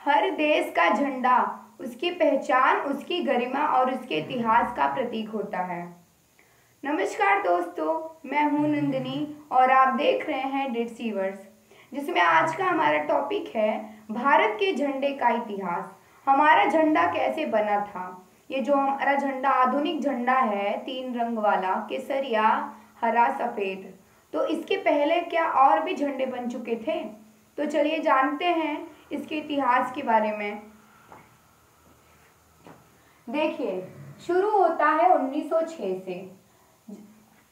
हर देश का झंडा उसकी पहचान, उसकी गरिमा और उसके इतिहास का प्रतीक होता है। नमस्कार दोस्तों, मैं हूं नंदिनी और आप देख रहे हैं डिट्सीवर्स, जिसमें आज का हमारा टॉपिक है भारत के झंडे का इतिहास। हमारा झंडा कैसे बना था। ये जो हमारा झंडा आधुनिक झंडा है, 3 रंग वाला, केसरिया, हरा, सफेद, तो इसके पहले क्या और भी झंडे बन चुके थे? तो चलिए जानते हैं इसके इतिहास के बारे में। देखिए, शुरू होता है 1906 से।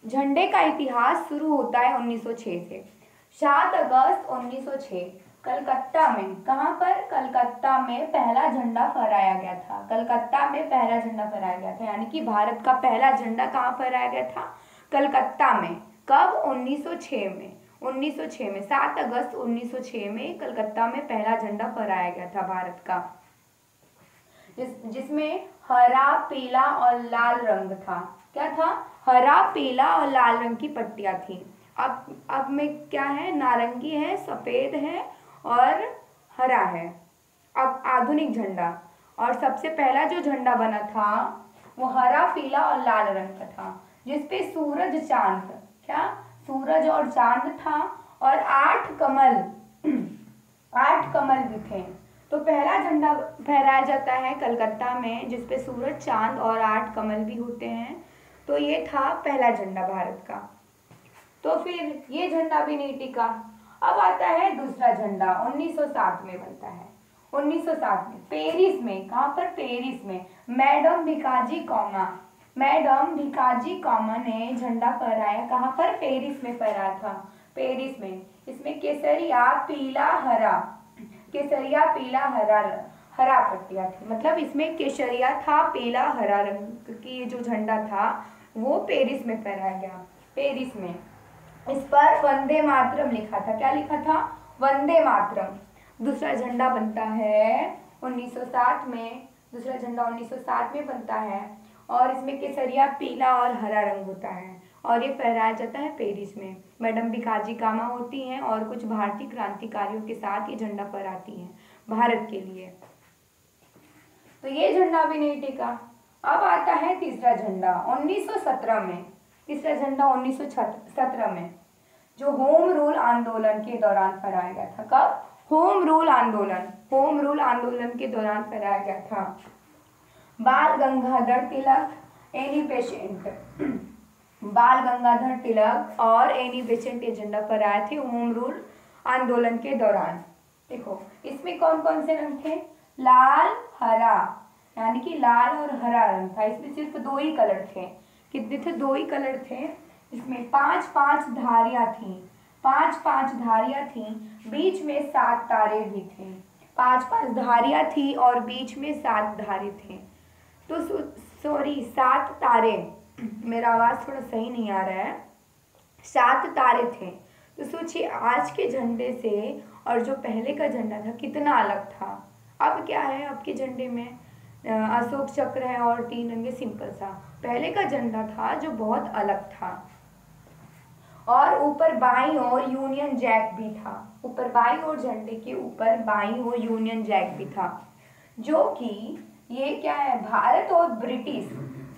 झंडे का इतिहास शुरू होता है 1906 से। 7 अगस्त 1906 कलकत्ता में, कहाँ पर? कलकत्ता में पहला झंडा फहराया गया था। कलकत्ता में पहला झंडा फहराया गया था, यानी कि भारत का पहला झंडा कहाँ फहराया गया था? कलकत्ता में। कब? 1906 में। 1906 में 7 अगस्त 1906 में कलकत्ता में पहला झंडा फहराया गया था भारत का, जिसमें हरा, पीला और लाल रंग था। क्या था? हरा, पीला और लाल रंग की पट्टियां थी। अब में क्या है? नारंगी है, सफेद है और हरा है। अब आधुनिक झंडा, और सबसे पहला जो झंडा बना था वो हरा, पीला और लाल रंग का था, जिसपे सूरज, चांद, क्या? सूरज और चांद था, और 8 कमल 8 कमल भी थे। तो पहला झंडा फहराया जाता है कलकत्ता में, जिसपे सूरज, चांद और 8 कमल भी होते हैं। तो ये था पहला झंडा भारत का। तो फिर ये झंडा भी नहीं टिका। अब आता है दूसरा झंडा, 1907 में बनता है। 1907 में पेरिस में, कहाँ पर? पेरिस में मैडम भिकाजी कॉमा ने झंडा फहराया। कहाँ पर? पेरिस में फहराया था। पेरिस में इसमें केसरिया, पीला, हरा, केसरिया, पीला, हरा पट्टियां थी। मतलब इसमें केसरिया था, पीला, हरा रंग की जो झंडा था वो पेरिस में फहराया गया। पेरिस में इस पर वंदे मातरम लिखा था। क्या लिखा था? वंदे मातरम। दूसरा झंडा बनता है 1907 में। दूसरा झंडा 1907 में बनता है, और इसमें केसरिया, पीला और हरा रंग होता है, और ये फहराया जाता है पेरिस में। मैडम भिकाजी कामा होती हैं और कुछ भारतीय क्रांतिकारियों के साथ ये झंडा फहराती हैं भारत के लिए। तो ये झंडा भी नहीं टिका। अब आता है तीसरा झंडा 1917 में। तीसरा झंडा 1917 में, जो होम रूल आंदोलन के दौरान फहराया गया था। कब? होम रूल आंदोलन के दौरान फहराया गया था। बाल गंगाधर तिलक और एनी बेसेंट एजेंडा फहराए थे होम रूल आंदोलन के दौरान। देखो, इसमें कौन कौन से रंग थे? लाल, हरा, यानी कि लाल और हरा रंग था। इसमें सिर्फ 2 ही कलर थे। कितने थे? 2 ही कलर थे। इसमें 5-5 धारियां थी। 5-5 धारियां थी, बीच में 7 तारे भी थे। 5-5 धारियां थी और बीच में 7 धारे थे। तो सॉरी, 7 तारे, मेरा आवाज थोड़ा सही नहीं आ रहा है। 7 तारे थे। तो सोचिए, आज के झंडे से और जो पहले का झंडा था कितना अलग था। अब क्या है? अब के झंडे में अशोक चक्र है और 3 रंगे, सिंपल सा। पहले का झंडा था जो बहुत अलग था, और ऊपर बाईं ओर यूनियन जैक भी था। ऊपर बाईं ओर, झंडे के ऊपर बाईं ओर यूनियन जैक भी था, जो कि ये क्या है? भारत और ब्रिटिश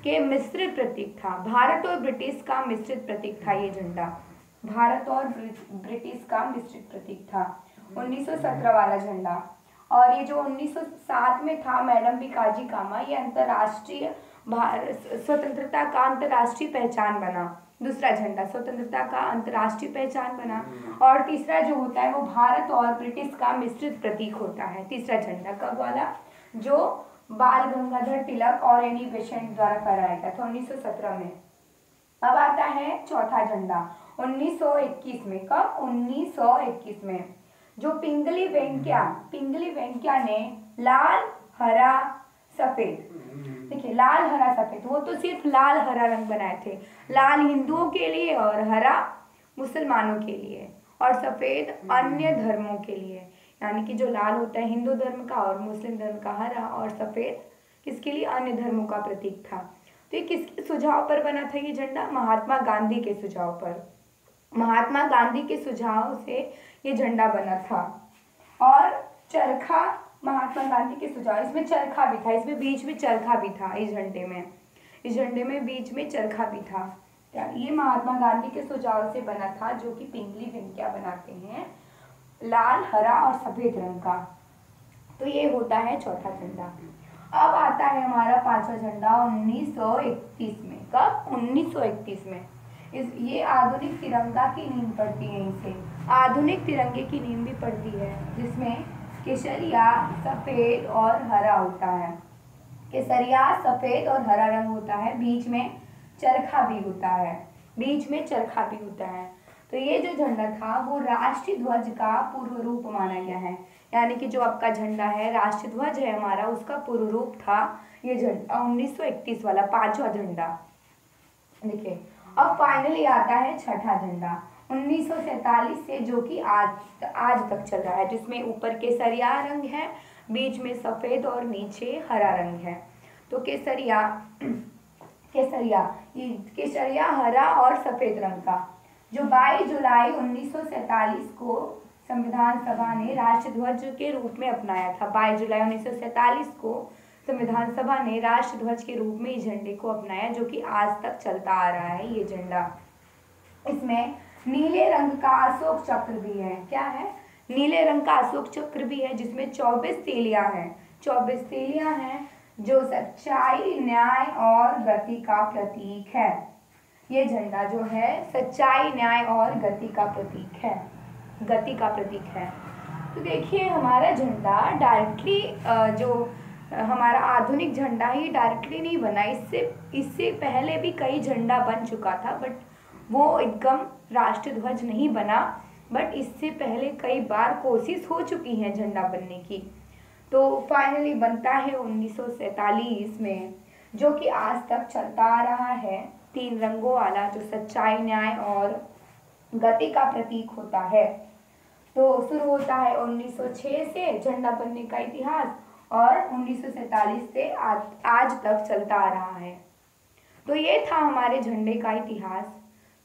के मिश्रित प्रतीक था। भारत और ब्रिटिश का मिश्रित प्रतीक था ये झंडा। भारत और ब्रिटिश का मिश्रित प्रतीक था 1917 वाला झंडा। और ये जो 1907 में था, मैडम भिकाजी कामा, ये अंतर्राष्ट्रीय स्वतंत्रता का अंतर्राष्ट्रीय पहचान बना। दूसरा झंडा स्वतंत्रता का अंतर्राष्ट्रीय पहचान बना। और तीसरा जो होता है वो भारत और ब्रिटिश का मिश्रित प्रतीक होता है। तीसरा झंडा कब वाला? जो बाल गंगाधर तिलक और एनी बेसेंट द्वारा फहराया गया था 1917 में। अब आता है चौथा झंडा 1921 में। कब? 1921 में, जो पिंगली वेंकैया ने लाल, हरा, सफेद, देखिए लाल, हरा, सफेद, वो तो सिर्फ लाल हरा रंग बनाए थे। लाल हिंदुओं के लिए और हरा मुसलमानों के लिए, और सफेद अन्य धर्मों के लिए। यानी कि जो लाल होता है हिंदू धर्म का और मुस्लिम धर्म का हरा, और सफेद किसके लिए? अन्य धर्मों का प्रतीक था। तो ये किसके सुझाव पर बना था ये झंडा? महात्मा गांधी के सुझाव पर। महात्मा गांधी के सुझाव से ये झंडा बना था। और चरखा महात्मा गांधी के सुझाव, इसमें चरखा भी था, इसमें बीच में चरखा भी था, इस झंडे में बीच में चरखा भी था। ये महात्मा गांधी के सुझाव से बना था, जो कि पिंगली वेंकैया बनाते हैं, लाल, हरा और सफेद रंग का। तो ये होता है चौथा झंडा। अब आता है हमारा पांचवा झंडा 1931 में। कब? 1931 में। ये आधुनिक तिरंगा की नींव पड़ती है, इसे आधुनिक तिरंगे की नींव भी पड़ती है, जिसमें केसरिया, सफेद और हरा होता है। केसरिया, सफेद और हरा रंग होता है, बीच में चरखा भी होता है, तो ये जो झंडा था वो राष्ट्रीय ध्वज का पूर्व रूप माना गया है। यानी कि जो आपका झंडा है, राष्ट्रीय ध्वज है हमारा, उसका पूर्व रूप था ये झंडा 1931 वाला पांचवा झंडा। देखिए, अब फाइनली आता है छठा झंडा 1947 से, जो कि आज तक चल रहा है, जिसमें ऊपर केसरिया रंग है, बीच में सफेद और नीचे हरा रंग है। तो केसरिया, हरा और सफेद रंग का, जो 22 जुलाई 1947 को संविधान सभा ने राष्ट्रीय ध्वज के रूप में अपनाया था। 22 जुलाई 1947 को संविधान सभा ने राष्ट्र ध्वज के रूप में इस झंडे को अपनाया, जो कि आज तक चलता आ रहा है ये झंडा। इसमें नीले रंग का अशोक चक्र भी है। क्या है? नीले रंग का अशोक चक्र भी है, जिसमें 24 तीलियां हैं। 24 तीलियां हैं, जो सच्चाई, न्याय और गति का प्रतीक है। ये झंडा जो है सच्चाई, न्याय और गति का प्रतीक है। तो देखिए, हमारा झंडा डायरेक्टली जो हमारा आधुनिक झंडा ही डायरेक्टली नहीं बना, इससे पहले भी कई झंडा बन चुका था, बट वो एकदम राष्ट्रीय ध्वज नहीं बना। बट इससे पहले कई बार कोशिश हो चुकी है झंडा बनने की। तो फाइनली बनता है 1947 में, जो कि आज तक चलता आ रहा है, 3 रंगों वाला, जो सच्चाई, न्याय और गति का प्रतीक होता है। तो शुरू होता है 1906 से झंडा बनने का इतिहास, और 1947 से आज तक चलता आ रहा है। तो ये था हमारे झंडे का इतिहास।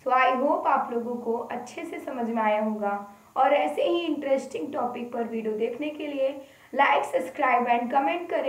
सो आई होप आप लोगों को अच्छे से समझ में आया होगा, और ऐसे ही इंटरेस्टिंग टॉपिक पर वीडियो देखने के लिए लाइक, सब्सक्राइब एंड कमेंट करें।